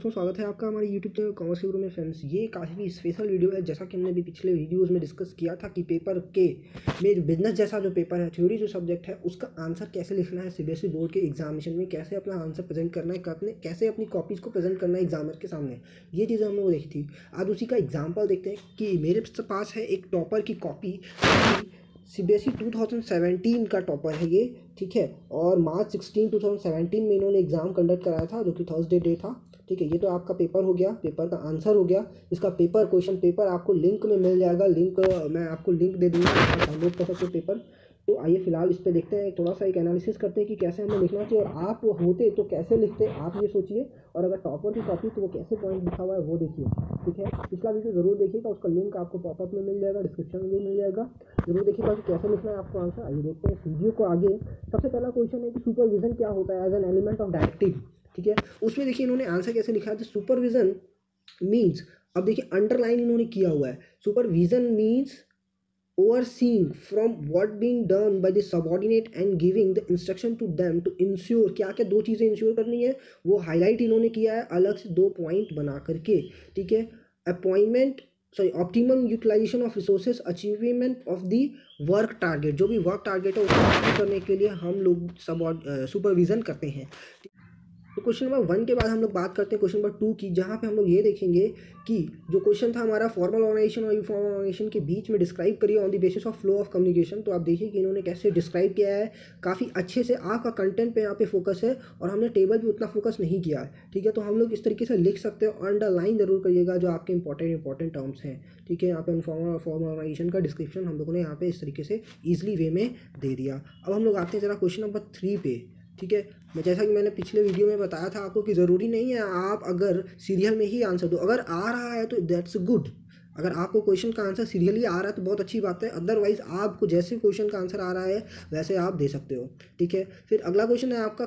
स्वागत है आपका हमारे YouTube चैनल कॉमर्स के गुरु में। फ्रेंड्स, ये काफ़ी स्पेशल वीडियो है। जैसा कि हमने भी पिछले वीडियोस में डिस्कस किया था कि पेपर के में जो बिजनेस जैसा जो पेपर है, थ्योरी जो सब्जेक्ट है, उसका आंसर कैसे लिखना है सीबीएसई बोर्ड के एग्जामिनेशन में, कैसे अपना आंसर प्रेजेंट करना है, कैसे अपनी कॉपीज़ को प्रेजेंट करना है एग्जामर के सामने। ये चीज़ें हम लोग देखी थी। आज उसी का एग्जाम्पल देखते हैं कि मेरे पास है एक टॉपर की कॉपी। सीबीएसई 2017 का टॉपर है ये, ठीक है। और मार्च 16 2017 में इन्होंने एग्ज़ाम कंडक्ट कराया था, जो कि थर्सडे डे था, ठीक है। ये तो आपका पेपर हो गया, पेपर का आंसर हो गया। इसका पेपर क्वेश्चन पेपर आपको लिंक में मिल जाएगा। लिंक मैं आपको लिंक दे दूँगा, आप डाउनलोड कर सकते हो पेपर। तो आइए फिलहाल इस पे देखते हैं, थोड़ा सा एक एनालिसिस करते हैं कि कैसे हमें लिखना चाहिए, और आप होते तो कैसे लिखते आप ये सोचिए। और अगर टॉपर की कॉपी तो वो कैसे पॉइंट लिखा हुआ है वो देखिए, ठीक है। पिछला वीडियो जरूर देखिएगा, उसका लिंक आपको पॉपअप में मिल जाएगा, डिस्क्रिप्शन में भी मिल जाएगा। जरूर देखिएगा कि कैसे लिखना है आपको आंसर। आइए देखते हैं इस वीडियो को आगे। सबसे पहला क्वेश्चन है कि सुपरविजन क्या होता है as an element of directive, ठीक है। उसमें देखिए इन्होंने आंसर कैसे लिखा है। तो सुपरविजन मीन्स, अब देखिए अंडरलाइन इन्होंने किया हुआ है, supervision means overseeing from what being done by the subordinate and giving the instruction to them to ensure। क्या क्या दो चीज़ें इंश्योर करनी है वो हाईलाइट इन्होंने किया है अलग से दो पॉइंट बना करके, ठीक है। Appointment optimum utilisation of resources, achievement of the work target, जो भी वर्क टारगेट है उसको अचीव करने के लिए हम लोग सुपरविजन करते हैं। तो क्वेश्चन नंबर 1 के बाद हम लोग बात करते हैं क्वेश्चन नंबर 2 की, जहाँ पे हम लोग ये देखेंगे कि जो क्वेश्चन था हमारा फॉर्मल ऑर्गेनाइजेशन और इनफॉर्मल ऑर्गेनाइजेशन के बीच में डिस्क्राइब करिए on the basis of flow of communication. तो आप देखिए कि इन्होंने कैसे डिस्क्राइब किया है, काफ़ी अच्छे से। आपका कंटेंट पे यहाँ पे फोकस है और हमने टेबल पे उतना फोकस नहीं किया है, ठीक है। तो हम लोग इस तरीके से लिख सकते हैं, अंडरलाइन जरूर करिएगा जो आपके इंपॉर्टेंट टर्म्स हैं, ठीक है। यहाँ पे फॉर्मल और फॉर्मल ऑर्गेनाइजेशन का डिस्क्रिप्शन हम लोगों ने यहाँ पे इस तरीके से ईजिली वे में दे दिया। अब हम लोग आते हैं जरा क्वेश्चन नंबर 3 पे, ठीक है। मैं जैसा कि मैंने पिछले वीडियो में बताया था आपको कि ज़रूरी नहीं है आप अगर सीरियल में ही आंसर दो। अगर आ रहा है तो दैट्स गुड। अगर आपको क्वेश्चन का आंसर सीरियली आ रहा है तो बहुत अच्छी बात है। अदरवाइज आपको जैसे क्वेश्चन का आंसर आ रहा है वैसे आप दे सकते हो, ठीक है। फिर अगला क्वेश्चन है आपका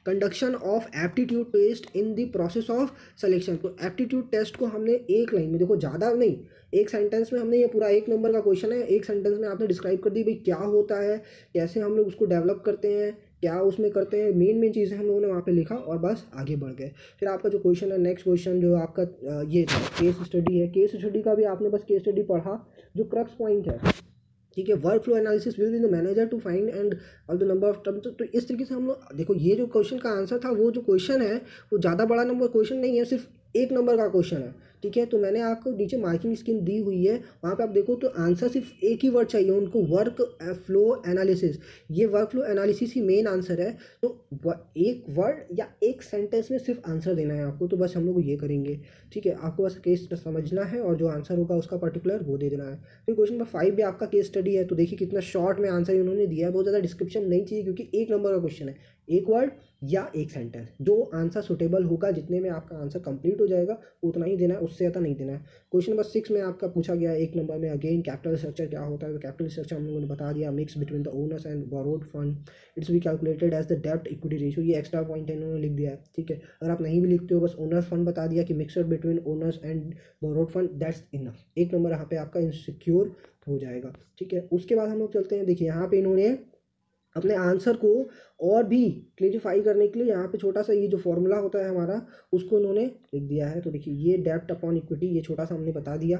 conduction of aptitude test in the process of selection. तो एप्टीट्यूड टेस्ट को हमने एक लाइन में, देखो ज़्यादा नहीं, एक सेंटेंस में हमने, ये पूरा 1 नंबर का क्वेश्चन है, एक सेंटेंस में आपने डिस्क्राइब कर दी भाई क्या होता है, कैसे हम लोग उसको डेवलप करते हैं, क्या उसमें करते हैं, मेन चीज़ें हम लोगों ने वहाँ पे लिखा और बस आगे बढ़ गए। फिर आपका जो क्वेश्चन है नेक्स्ट क्वेश्चन जो आपका ये केस स्टडी है। केस स्टडी का भी आपने बस केस स्टडी पढ़ा, जो क्रक्स पॉइंट है, ठीक है। Work flow analysis will be the manager to find and all the number of term. तो इस तरीके से हम लोग देखो, ये जो क्वेश्चन का आंसर था, वो जो क्वेश्चन है वो ज़्यादा बड़ा नंबर क्वेश्चन नहीं है, सिर्फ 1 नंबर का क्वेश्चन है, ठीक है। तो मैंने आपको नीचे मार्किंग स्कीम दी हुई है, वहाँ पे आप देखो तो आंसर सिर्फ एक ही वर्ड चाहिए उनको, वर्क फ्लो एनालिसिस। ये वर्क फ्लो एनालिसिस ही मेन आंसर है। तो एक वर्ड या एक सेंटेंस में सिर्फ आंसर देना है आपको, तो बस हम लोग ये करेंगे, ठीक है। आपको बस केस समझना है और जो आंसर होगा उसका पर्टिकुलर वो दे देना है। फिर क्वेश्चन नंबर 5 भी आपका केस स्टडी है। तो देखिए कितना शॉर्ट में आंसर इन्होंने दिया है, बहुत ज़्यादा डिस्क्रिप्शन नहीं चाहिए क्योंकि 1 नंबर का क्वेश्चन है। एक वर्ड या एक सेंटेंस, जो आंसर सुटेबल होगा, जितने में आपका आंसर कंप्लीट हो जाएगा उतना ही देना है, उससे ज़्यादा नहीं देना है। क्वेश्चन नंबर 6 में आपका पूछा गया 1 नंबर में, अगेन कैपिटल स्ट्रक्चर क्या होता है। तो कैपिटल स्ट्रक्चर हम लोगों ने बता दिया, mix between the owners and borrowed fund, it's be calculated as the डेब्ट इक्विटी रेशियो। ये एक्स्ट्रा पॉइंट है, इन्होंने लिख दिया है, ठीक है। अगर आप नहीं भी लिखते हो, बस ओनर्स फंड बता दिया कि mixer between owners and borrowed fund, that's enough. 1 number यहाँ पे आपका इनसिक्योर हो जाएगा, ठीक है। उसके बाद हम लोग चलते हैं, देखिए यहाँ पे इन्होंने अपने आंसर को और भी क्लेरिफाई करने के लिए यहाँ पे छोटा सा ये जो फॉर्मूला होता है हमारा, उसको इन्होंने लिख दिया है। तो देखिए ये डेब्ट अपॉन इक्विटी, ये छोटा सा हमने बता दिया।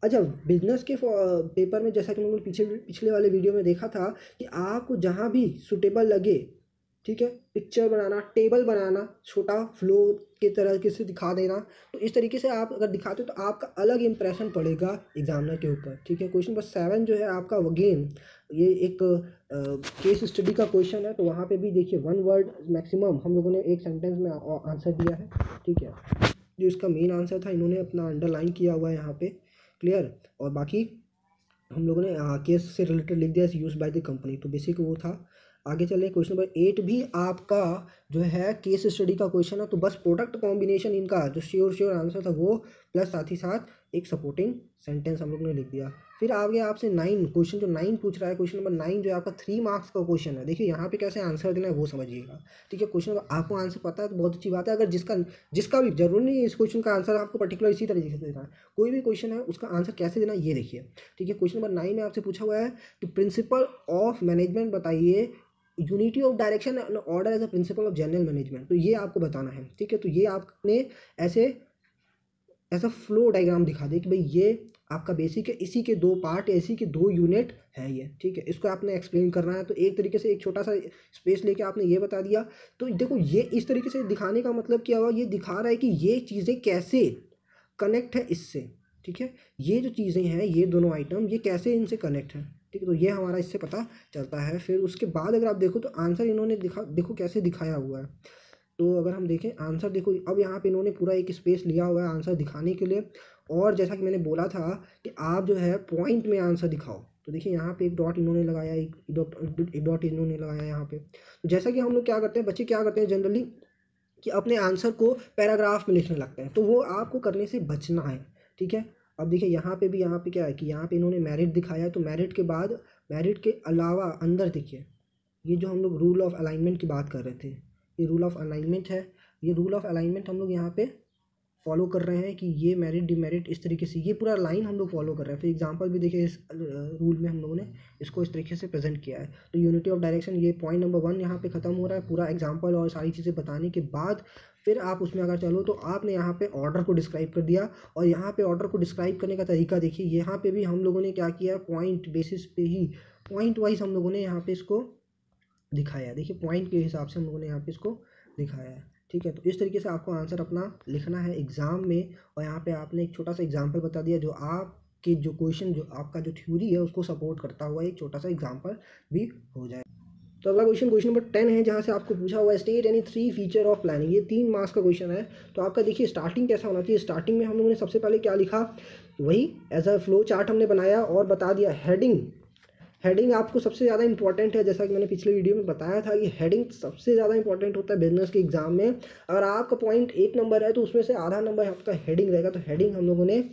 अच्छा, बिजनेस के पेपर में जैसा कि हम लोग पिछले वाले वीडियो में देखा था कि आपको जहाँ भी सुटेबल लगे, ठीक है, पिक्चर बनाना, टेबल बनाना, छोटा फ्लो के तरह से दिखा देना। तो इस तरीके से आप अगर दिखाते हो तो आपका अलग इंप्रेशन पड़ेगा एग्जामिनर के ऊपर, ठीक है। क्वेश्चन नंबर 7 जो है आपका, अगेन ये एक केस स्टडी का क्वेश्चन है। तो वहाँ पे भी देखिए 1 वर्ड मैक्सिमम हम लोगों ने एक सेंटेंस में आंसर दिया है, ठीक है। जो इसका मेन आंसर था इन्होंने अपना अंडरलाइन किया हुआ है यहाँ पे, क्लियर। और बाकी हम लोगों ने केस से रिलेटेड लिख दिया, यूज बाय द कंपनी। तो बेसिक वो था। आगे चले, क्वेश्चन नंबर 8 भी आपका जो है केस स्टडी का क्वेश्चन है। तो बस प्रोडक्ट कॉम्बिनेशन इनका जो श्योर आंसर था वो, प्लस साथ ही साथ एक सपोर्टिंग सेंटेंस हम लोग ने लिख दिया। फिर आगे आपसे 9 क्वेश्चन, जो 9 पूछ रहा है, क्वेश्चन नंबर 9 जो है आपका 3 मार्क्स का क्वेश्चन है। देखिए यहाँ पे कैसे आंसर देना है वो समझिएगा, ठीक है। क्वेश्चन नंबर आपको आंसर पता है तो बहुत अच्छी बात है। अगर जिसका भी जरूरी नहीं है इस क्वेश्चन का आंसर आपको पर्टिकुलर इसी तरीके से देना है, कोई भी क्वेश्चन है उसका आंसर कैसे देना ये देखिए, ठीक है। क्वेश्चन नंबर 9 में आपसे पूछा हुआ है कि प्रिंसिपल ऑफ मैनेजमेंट बताइए unity of direction and order as a principle of general management, तो ये आपको बताना है, ठीक है। तो ये आपने ऐसा फ्लो डायग्राम दिखा दिया कि भाई ये आपका बेसिक है, इसी के दो पार्ट है, इसी के दो यूनिट है ये, ठीक है। इसको आपने एक्सप्लेन करना है, तो एक तरीके से एक छोटा सा स्पेस लेके आपने ये बता दिया। तो देखो ये इस तरीके से दिखाने का मतलब क्या हुआ, ये दिखा रहा है कि ये चीज़ें कैसे कनेक्ट है इससे, ठीक है। ये जो चीज़ें हैं, ये दोनों आइटम, ये कैसे इनसे कनेक्ट है, ठीक है। तो ये हमारा इससे पता चलता है। फिर उसके बाद अगर आप देखो तो आंसर इन्होंने देखो कैसे दिखाया हुआ है। तो अगर हम देखें आंसर, देखो अब यहाँ पे इन्होंने पूरा एक स्पेस लिया हुआ है आंसर दिखाने के लिए। और जैसा कि मैंने बोला था कि आप जो है पॉइंट में आंसर दिखाओ, तो देखिए यहाँ पे एक डॉट इन्होंने लगाया, एक डॉट इन्होंने लगाया यहाँ पे। तो जैसा कि हम लोग क्या करते हैं, बच्चे क्या करते हैं जनरली कि अपने आंसर को पैराग्राफ में लिखने लगते हैं, तो वो आपको करने से बचना है, ठीक है। अब देखिए यहाँ पे भी, यहाँ पे क्या है कि यहाँ पे इन्होंने मेरिट दिखाया, तो मेरिट के बाद, मेरिट के अलावा अंदर देखिए, ये जो हम लोग रूल ऑफ अलाइनमेंट की बात कर रहे थे, ये रूल ऑफ अलाइनमेंट है। ये रूल ऑफ अलाइनमेंट हम लोग यहाँ पे फॉलो कर रहे हैं कि ये मेरिट डिमेरिट इस तरीके से, ये पूरा लाइन हम लोग फॉलो कर रहे हैं। फिर एग्जांपल भी देखिए, इस रूल में हम लोगों ने इसको इस तरीके से प्रेजेंट किया है। तो यूनिटी ऑफ डायरेक्शन, ये पॉइंट नंबर 1 यहाँ पे ख़त्म हो रहा है। पूरा एग्जांपल और सारी चीज़ें बताने के बाद फिर आप उसमें अगर चलो तो आपने यहाँ पे ऑर्डर को डिस्क्राइब कर दिया। और यहाँ पे ऑर्डर को डिस्क्राइब करने का तरीका देखिए, यहाँ पे भी हम लोगों ने क्या किया, पॉइंट बेसिस पे ही, पॉइंट वाइज हम लोगों ने यहाँ पे इसको दिखाया है। देखिए पॉइंट के हिसाब से हम लोगों ने यहाँ पे इसको दिखाया है, ठीक है। तो इस तरीके से आपको आंसर अपना लिखना है एग्ज़ाम में। और यहाँ पे आपने एक छोटा सा एग्जांपल बता दिया जो आपके जो क्वेश्चन, जो आपका जो थ्योरी है उसको सपोर्ट करता हुआ एक छोटा सा एग्जांपल भी हो जाए। तो अगला क्वेश्चन, क्वेश्चन नंबर 10 है, जहाँ से आपको पूछा हुआ है state any 3 feature of planning. ये 3 मार्क्स का क्वेश्चन है। तो आपका देखिए स्टार्टिंग कैसा होना चाहिए। स्टार्टिंग में हम लोगों ने सबसे पहले क्या लिखा, वही एज अ फ्लो चार्ट हमने बनाया और बता दिया हेडिंग। हेडिंग आपको सबसे ज़्यादा इंपॉर्टेंट है, जैसा कि मैंने पिछले वीडियो में बताया था कि हेडिंग सबसे ज़्यादा इंपॉर्टेंट होता है बिजनेस के एग्जाम में। अगर आपका पॉइंट 1 नंबर है तो उसमें से आधा नंबर आपका हेडिंग रहेगा। तो हेडिंग हम लोगों ने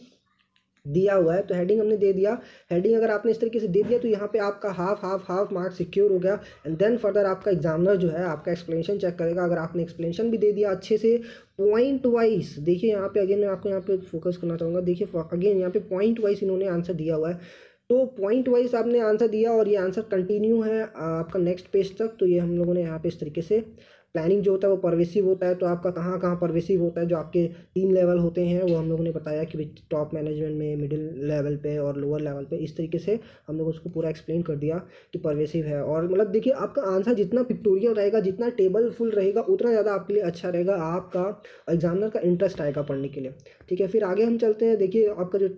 दिया हुआ है, तो हेडिंग हमने दे दिया। हेडिंग अगर आपने इस तरीके से दे दिया तो यहाँ पे आपका हाफ मार्क्स सिक्योर हो गया। एंड देन फर्दर आपका एग्जामिनर जो है आपका एक्सप्लेनेशन चेक करेगा। अगर आपने एक्सप्लेनेशन भी दे दिया अच्छे से पॉइंट वाइज, देखिए यहाँ पे अगेन मैं आपको यहाँ पे फोकस करना चाहूँगा। देखिए अगेन यहाँ पे पॉइंट वाइज इन्होंने आंसर दिया हुआ है। तो पॉइंट वाइज आपने आंसर दिया और ये आंसर कंटिन्यू है आपका नेक्स्ट पेज तक। तो ये हम लोगों ने यहाँ पे इस तरीके से, प्लानिंग जो होता है वो परवेसिव होता है। तो आपका कहाँ कहाँ परवेसिव होता है, जो आपके 3 लेवल होते हैं वो हम लोगों ने बताया कि टॉप मैनेजमेंट में, मिडिल लेवल पे और लोअर लेवल पे। इस तरीके से हम लोग उसको पूरा एक्सप्लेन कर दिया कि परवेसिव है। और मतलब देखिए आपका आंसर जितना पिक्टोरियल रहेगा, जितना टेबल फुल रहेगा, उतना ज़्यादा आपके लिए अच्छा रहेगा, आपका एग्जामिनर का इंटरेस्ट आएगा पढ़ने के लिए, ठीक है। फिर आगे हम चलते हैं। देखिए आपका जो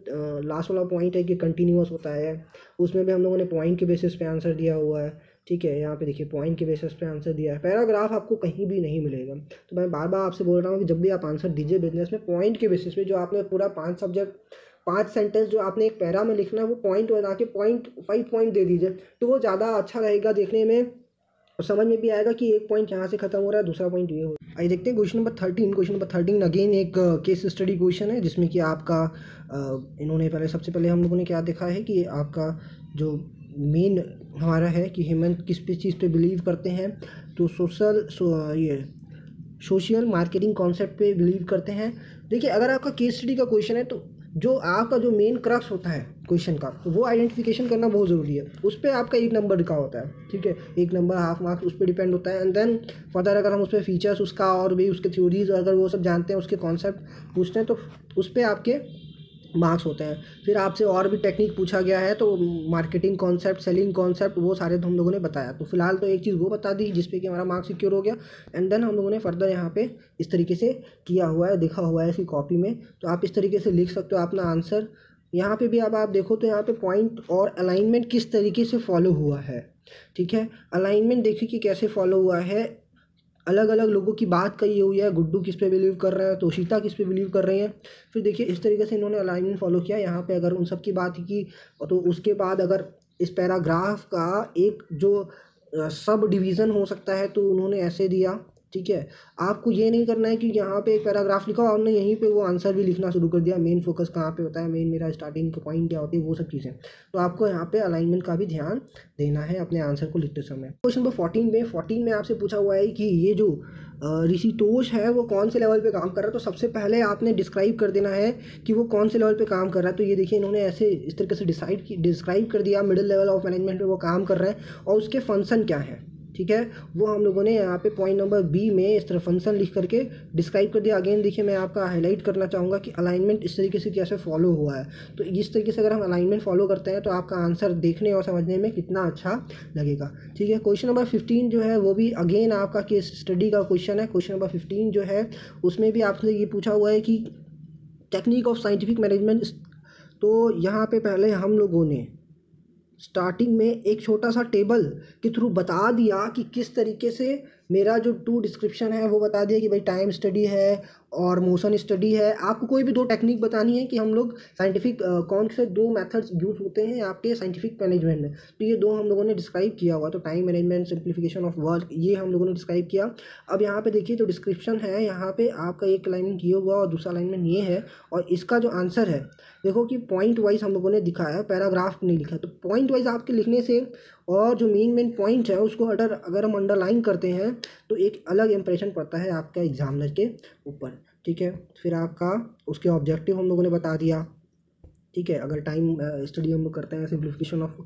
लास्ट वाला पॉइंट है कि कंटिन्यूअस होता है, उसमें भी हम लोगों ने पॉइंट के बेसिस पे आंसर दिया हुआ है, ठीक है। यहाँ पे देखिए पॉइंट के बेसिस पे आंसर दिया है। पैराग्राफ आपको कहीं भी नहीं मिलेगा। तो मैं बार बार आपसे बोल रहा हूँ कि जब भी आप आंसर दीजिए बिजनेस में, पॉइंट के बेसिस पे, जो आपने पूरा 5 सब्जेक्ट 5 सेंटेंस जो आपने एक पैरा में लिखना है वो पॉइंट बना के 5 पॉइंट दे दीजिए, तो वो ज़्यादा अच्छा रहेगा देखने में और समझ में भी आएगा कि एक पॉइंट यहाँ से खत्म हो रहा है, दूसरा पॉइंट ये हो। आइए देखते हैं question number 13। Question number 13 again एक केस स्टडी क्वेश्चन है, जिसमें कि आपका इन्होंने सबसे पहले हम लोगों ने क्या देखा है कि आपका जो मेन हमारा है कि हेमंत किस पे चीज़ पे बिलीव करते हैं। तो ये सोशल मार्केटिंग कॉन्सेप्ट पे बिलीव करते हैं। देखिए अगर आपका केस स्टडी का क्वेश्चन है तो जो आपका जो मेन क्रक्स होता है क्वेश्चन का, तो वो आइडेंटिफिकेशन करना बहुत ज़रूरी है। उस पर आपका 1 नंबर लिखा होता है, ठीक है। 1 नंबर हाफ मार्क्स उस पर डिपेंड होता है। एंड देन फर्दर अगर हम उस पर फीचर्स उसका और भी उसके थ्योरीज अगर वो सब जानते हैं, उसके कॉन्सेप्ट पूछते हैं, तो उस पर आपके मार्क्स होते हैं। फिर आपसे और भी टेक्निक पूछा गया है, तो मार्केटिंग कॉन्सेप्ट, सेलिंग कॉन्सेप्ट, वो सारे तो हम लोगों ने बताया। तो फिलहाल तो एक चीज़ वो बता दी जिसपे कि हमारा मार्क्स सिक्योर हो गया। एंड देन हम लोगों ने फर्दर यहाँ पे इस तरीके से किया हुआ है, लिखा हुआ है इसकी कॉपी में। तो आप इस तरीके से लिख सकते हो अपना आंसर। यहाँ पे भी अब आप देखो तो यहाँ पे पॉइंट और अलाइनमेंट किस तरीके से फॉलो हुआ है, ठीक है। अलाइनमेंट देखिए कि कैसे फॉलो हुआ है। अलग अलग लोगों की बात कही हुई है, गुड्डू किस पे बिलीव कर रहे हैं, तोशिता किस पे बिलीव कर रही हैं। फिर देखिए इस तरीके से इन्होंने अलाइनमेंट फॉलो किया। यहाँ पे अगर उन सब की बात की तो उसके बाद अगर इस पैराग्राफ का एक जो सब डिवीज़न हो सकता है तो उन्होंने ऐसे दिया, ठीक है। आपको ये नहीं करना है कि यहाँ पे एक पैराग्राफ लिखा और हमने यहीं पे वो आंसर भी लिखना शुरू कर दिया। मेन फोकस कहाँ पे होता है, मेन मेरा स्टार्टिंग का पॉइंट क्या होती है, वो सब चीज़ें। तो आपको यहाँ पे अलाइनमेंट का भी ध्यान देना है अपने आंसर को लिखते समय। क्वेश्चन नंबर 14 में आपसे पूछा हुआ है कि ये जो ऋषितोष है वो कौन से लेवल पे काम कर रहा है। तो सबसे पहले आपने डिस्क्राइब कर देना है कि वो कौन से लेवल पे काम कर रहा है। तो ये देखिए इन्होंने ऐसे इस तरीके से डिस्क्राइब कर दिया, मिडिल लेवल ऑफ मैनेजमेंट में वो काम कर रहे हैं और उसके फंक्शन क्या है, ठीक है, वो हम लोगों ने यहाँ पे पॉइंट नंबर बी में इस तरह फंक्शन लिख करके डिस्क्राइब कर दिया। अगेन देखिए मैं आपका हाईलाइट करना चाहूँगा कि अलाइनमेंट इस तरीके से कैसे फॉलो हुआ है। तो इस तरीके से अगर हम अलाइनमेंट फॉलो करते हैं तो आपका आंसर देखने और समझने में कितना अच्छा लगेगा। ठीक है, क्वेश्चन नंबर 15 जो है वो भी अगेन आपका केस स्टडी का क्वेश्चन है। क्वेश्चन नंबर 15 जो है उसमें भी आपसे ये पूछा हुआ है कि टेक्निक ऑफ साइंटिफिक मैनेजमेंट। तो यहाँ पे पहले हम लोगों ने स्टार्टिंग में एक छोटा सा टेबल के थ्रू बता दिया कि किस तरीके से मेरा जो टू डिस्क्रिप्शन है वो बता दिया कि भाई टाइम स्टडी है और मोशन स्टडी है। आपको कोई भी दो टेक्निक बतानी है कि हम लोग साइंटिफिक कौन से दो मेथड्स यूज़ होते हैं आपके साइंटिफिक मैनेजमेंट में, तो ये दो हम लोगों ने डिस्क्राइब किया हुआ। तो time management, simplification of work, ये हम लोगों ने डिस्क्राइब किया। अब यहाँ पे देखिए जो डिस्क्रिप्शन है यहाँ पे आपका एक अलाइनमेंट ये हुआ और दूसरा अलाइनमेंट ये है, और इसका जो आंसर है देखो कि पॉइंट वाइज हम लोगों ने दिखाया है, पैराग्राफ नहीं लिखा। तो पॉइंट वाइज आपके लिखने से और जो मेन पॉइंट है उसको अगर हम अंडरलाइन करते हैं तो एक अलग इंप्रेशन पड़ता है आपका एग्जामिनर के ऊपर। ठीक है, फिर आपका उसके ऑब्जेक्टिव हम लोगों ने बता दिया। ठीक है, अगर टाइम स्टडी हम लोग करते हैं, सिंप्लीफिकेशन ऑफ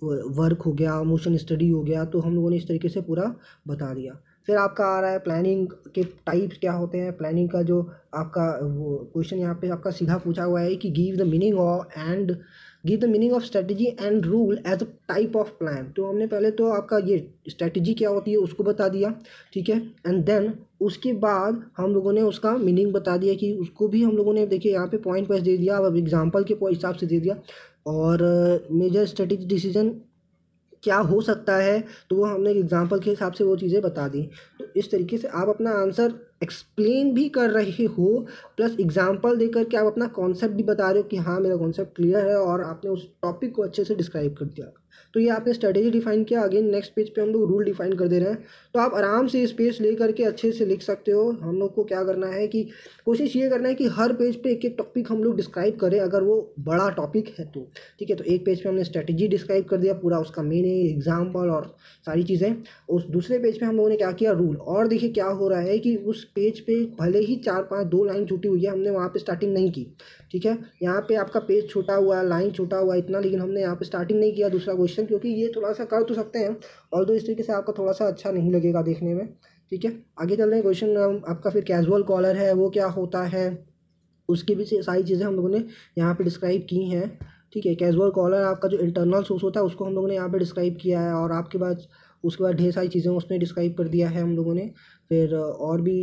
वर्क हो गया, मोशन स्टडी हो गया, तो हम लोगों ने इस तरीके से पूरा बता दिया। फिर आपका आ रहा है प्लानिंग के टाइप्स क्या होते हैं। प्लानिंग का जो आपका वो क्वेश्चन यहाँ पे आपका सीधा पूछा हुआ है कि give the meaning of strategy and rule as a type of plan. तो हमने पहले तो आपका ये स्ट्रेटजी क्या होती है उसको बता दिया। ठीक है, एंड देन उसके बाद हम लोगों ने उसका मीनिंग बता दिया कि उसको भी हम लोगों ने देखिए यहाँ पे पॉइंट वाइज दे दिया, अब एग्जाम्पल के हिसाब से दे दिया। और मेजर स्ट्रेटेजी डिसीजन क्या हो सकता है तो वो हमने एग्जाम्पल के हिसाब से वो चीज़ें बता दी। तो इस तरीके से आप अपना आंसर एक्सप्लेन भी कर रहे हो प्लस एग्जाम्पल देकर के आप अपना कॉन्सेप्ट भी बता रहे हो कि हाँ मेरा कॉन्सेप्ट क्लियर है, और आपने उस टॉपिक को अच्छे से डिस्क्राइब कर दिया। तो ये आपने स्ट्रेटेजी डिफाइन किया। अगेन नेक्स्ट पेज पे हम लोग रूल डिफाइन कर दे रहे हैं। तो आप आराम से इस पेज ले करके अच्छे से लिख सकते हो। हम लोग को क्या करना है कि कोशिश ये करना है कि हर पेज पे एक एक टॉपिक हम लोग डिस्क्राइब करें अगर वो बड़ा टॉपिक है तो। ठीक है, तो एक पेज पे हमने स्ट्रेटेजी डिस्क्राइब कर दिया पूरा, उसका मीनिंग, एग्जाम्पल और सारी चीज़ें। उस दूसरे पेज पे हम लोगों ने क्या किया, रूल। और देखिए क्या हो रहा है कि उस पेज पे भले ही 4-5 2 लाइन छूटी हुई है, हमने वहाँ पे स्टार्टिंग नहीं की। ठीक है, यहाँ पे आपका पेज छोटा हुआ है, लाइन छोटा हुआ है इतना, लेकिन हमने यहाँ पे स्टार्टिंग नहीं किया दूसरा क्वेश्चन, क्योंकि ये थोड़ा सा कर तो सकते हैं और दो इस तरीके से आपका थोड़ा सा अच्छा नहीं लगेगा देखने में। ठीक है, आगे चल रहे हैं। क्वेश्चन आपका फिर कैजुअल कॉलर है वो क्या होता है, उसकी भी सारी चीज़ें हम लोगों ने यहाँ पे डिस्क्राइब की हैं। ठीक है, कैजुअल कॉलर आपका जो इंटरनल सोर्स होता है उसको हम लोगों ने यहाँ पे डिस्क्राइब किया है, और आपके बाद उसके बाद ढेर सारी चीज़ें उसमें डिस्क्राइब कर दिया है हम लोगों ने। फिर और भी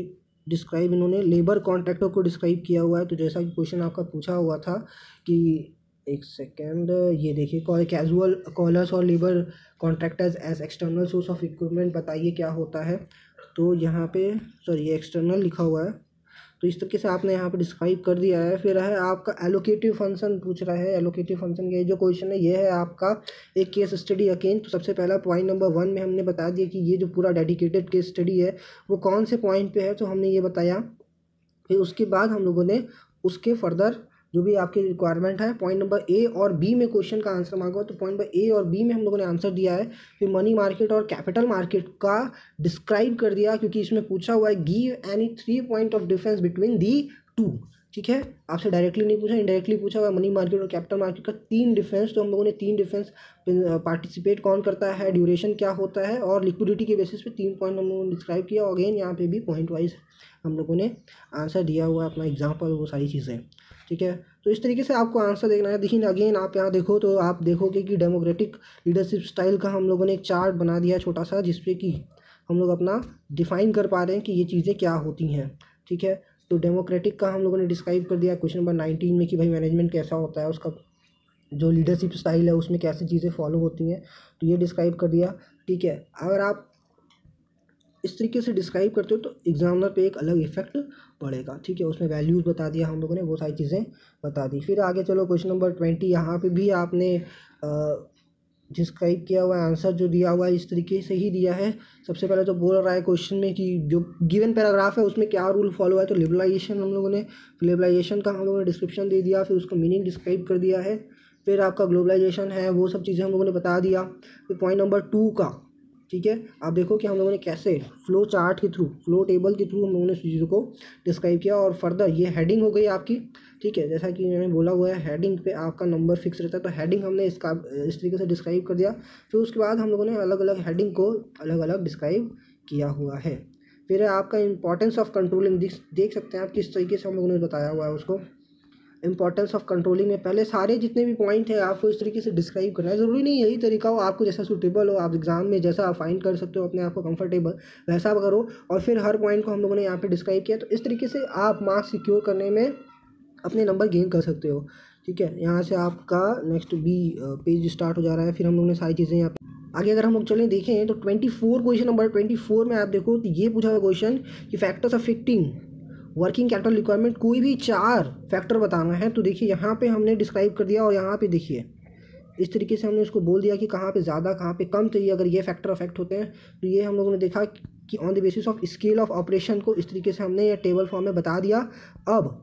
डिस्क्राइब इन्होंने लेबर कॉन्ट्रैक्टर को डिस्क्राइब किया हुआ है। तो जैसा कि क्वेश्चन आपका पूछा हुआ था कि एक सेकेंड, ये देखिए कैजुअल कॉलर्स और labour contractors as external source of equipment बताइए क्या होता है। तो यहाँ पे सॉरी ये एक्सटर्नल लिखा हुआ है, तो इस तरीके से आपने यहाँ पे डिस्क्राइब कर दिया है। फिर है आपका एलोकेटिव फंक्शन पूछ रहा है। एलोकेटिव फंक्शन ये जो क्वेश्चन है ये है आपका एक केस स्टडी अगेन। तो सबसे पहला पॉइंट नंबर 1 में हमने बता दिया कि ये जो पूरा डेडिकेटेड केस स्टडी है वो कौन से पॉइंट पे है, तो हमने ये बताया। फिर उसके बाद हम लोगों ने उसके फर्दर जो भी आपकी रिक्वायरमेंट है, पॉइंट नंबर ए और बी में क्वेश्चन का आंसर मांगा, तो पॉइंट नंबर ए और बी में हम लोगों ने आंसर दिया है। फिर मनी मार्केट और कैपिटल मार्केट का डिस्क्राइब कर दिया, क्योंकि इसमें पूछा हुआ है give any 3 point of difference between the two. ठीक है, आपसे डायरेक्टली नहीं पूछा, इनडायरेक्टली पूछा हुआ मनी मार्केट और कैपिटल मार्केट का 3 डिफरेंस। तो हम लोगों ने 3 डिफरेंस, पार्टिसिपेट कौन करता है, ड्यूरेशन क्या होता है, और लिक्विडिटी के बेसिस पे 3 पॉइंट हम लोगों ने डिस्क्राइब किया। और अगेन यहाँ पे भी पॉइंट वाइज हम लोगों ने आंसर दिया हुआ है, अपना एग्जाम्पल, वो सारी चीज़ें। ठीक है, तो इस तरीके से आपको आंसर देखना है। देखिए अगेन आप यहाँ देखो तो आप देखोगे कि डेमोक्रेटिक लीडरशिप स्टाइल का हम लोगों ने एक चार्ट बना दिया है छोटा सा, जिसपे कि हम लोग अपना डिफाइन कर पा रहे हैं कि ये चीज़ें क्या होती हैं। ठीक है, तो डेमोक्रेटिक का हम लोगों ने डिस्क्राइब कर दिया क्वेश्चन नंबर 19 में कि भाई मैनेजमेंट कैसा होता है, उसका जो लीडरशिप स्टाइल है उसमें कैसी चीज़ें फॉलो होती हैं, तो ये डिस्क्राइब कर दिया। ठीक है, अगर आप इस तरीके से डिस्क्राइब करते हो तो एग्जामिनर पे एक अलग इफेक्ट पड़ेगा। ठीक है, उसमें वैल्यूज़ बता दिया हम लोगों ने, वो सारी चीज़ें बता दी। फिर आगे चलो क्वेश्चन नंबर 20, यहाँ पे भी आपने डिस्क्राइब किया हुआ है, आंसर जो दिया हुआ है इस तरीके से ही दिया है। सबसे पहले तो बोल रहा है क्वेश्चन में कि जो गिवन पैराग्राफ है उसमें क्या रूल फॉलो है, तो लिबरलाइजेशन हम लोगों ने, लिबरलाइजेशन का हम लोगों ने डिस्क्रिप्शन दे दिया, फिर उसका मीनिंग डिस्क्राइब कर दिया है। फिर आपका ग्लोबलाइजेशन है वो सब चीज़ें हम लोगों ने बता दिया। फिर पॉइंट नंबर 2 का ठीक है। आप देखो कि हम लोगों ने कैसे फ्लो चार्ट के थ्रू, फ्लो टेबल के थ्रू हम लोगों ने इस चीज़ों को डिस्क्राइब किया। और फर्दर ये हेडिंग हो गई आपकी, ठीक है। जैसा कि मैंने बोला हुआ है हेडिंग पे आपका नंबर फिक्स रहता है, तो हेडिंग हमने इसका इस तरीके से डिस्क्राइब कर दिया। फिर उसके बाद हम लोगों ने अलग अलग हेडिंग को अलग अलग डिस्क्राइब किया हुआ है। फिर है आपका इंपॉर्टेंस ऑफ कंट्रोलिंग, देख सकते हैं आप किस तरीके से हम लोगों ने बताया हुआ है उसको। इंपॉर्टेंस ऑफ कंट्रोलिंग में पहले सारे जितने भी पॉइंट है आपको इस तरीके से डिस्क्राइब करना है। ज़रूरी नहीं यही तरीका हो, आपको जैसा सूटेबल हो, आप एग्जाम में जैसा आप फाइंड कर सकते हो अपने आप को कंफर्टेबल, वैसा करो। और फिर हर पॉइंट को हम लोगों ने यहाँ पे डिस्क्राइब किया, तो इस तरीके से आप मार्क्स सिक्योर करने में अपने नंबर गेन कर सकते हो, ठीक है। यहाँ से आपका नेक्स्ट बी पेज स्टार्ट हो जा रहा है। फिर हम लोगों ने सारी चीज़ें यहाँ पे आगे अगर हम लोग चलें देखें तो 24 क्वेश्चन नंबर 24 में आप देखो तो ये पूछा हुआ क्वेश्चन कि factors affecting working capital requirement, कोई भी 4 फैक्टर बताना है। तो देखिए यहाँ पे हमने डिस्क्राइब कर दिया और यहाँ पे देखिए इस तरीके से हमने उसको बोल दिया कि कहाँ पे ज़्यादा कहाँ पे कम चाहिए अगर ये फैक्टर अफेक्ट होते हैं। तो ये हम लोगों ने देखा कि on the basis of scale of operation को इस तरीके से हमने ये टेबल फॉर्म में बता दिया। अब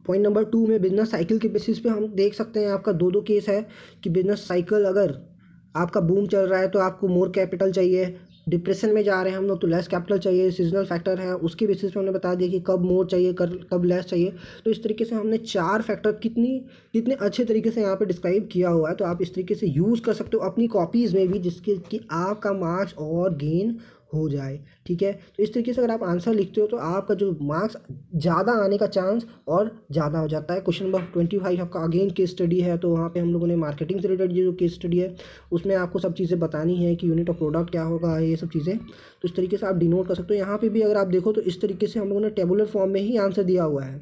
पॉइंट नंबर 2 में बिजनेस साइकिल के बेसिस पे हम देख सकते हैं आपका दो केस है कि बिजनेस साइकिल अगर आपका बूम चल रहा है तो आपको मोर कैपिटल चाहिए, डिप्रेशन में जा रहे हैं हम लोग तो लेस कैपिटल चाहिए। सीजनल फैक्टर है उसके बेसिस पे हमने बता दिया कि कब मोर चाहिए कब लेस चाहिए। तो इस तरीके से हमने 4 फैक्टर कितने अच्छे तरीके से यहाँ पे डिस्क्राइब किया हुआ है। तो आप इस तरीके से यूज़ कर सकते हो अपनी कॉपीज़ में भी, जिसके कि आपका मार्क्स और गेन हो जाए, ठीक है। तो इस तरीके से अगर आप आंसर लिखते हो तो आपका जो मार्क्स ज़्यादा आने का चांस और ज़्यादा हो जाता है। क्वेश्चन नंबर 25 आपका अगेन केस स्टडी है, तो वहाँ पे हम लोगों ने मार्केटिंग से रिलेटेड जो केस स्टडी है उसमें आपको सब चीज़ें बतानी है कि यूनिट ऑफ प्रोडक्ट क्या होगा, ये सब चीज़ें। तो इस तरीके से आप डिनोट कर सकते हो। यहाँ पर भी अगर आप देखो तो इस तरीके से हम लोगों ने टेबुलर फॉर्म में ही आंसर दिया हुआ है,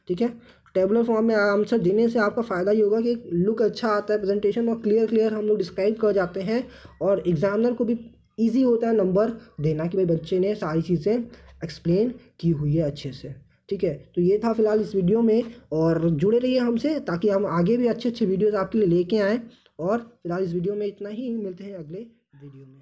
ठीक है। टेबुलर फॉर्म में आंसर देने से आपका फ़ायदा ये होगा कि लुक अच्छा आता है प्रेजेंटेशन, और क्लियर हम लोग डिस्क्राइब कर जाते हैं और एग्जामिनर को भी ईजी होता है नंबर देना कि भाई बच्चे ने सारी चीज़ें एक्सप्लेन की हुई है अच्छे से, ठीक है। तो ये था फिलहाल इस वीडियो में, और जुड़े रहिए हमसे ताकि हम आगे भी अच्छे वीडियोज़ आपके लिए लेके आएँ। और फिलहाल इस वीडियो में इतना ही, मिलते हैं अगले वीडियो में।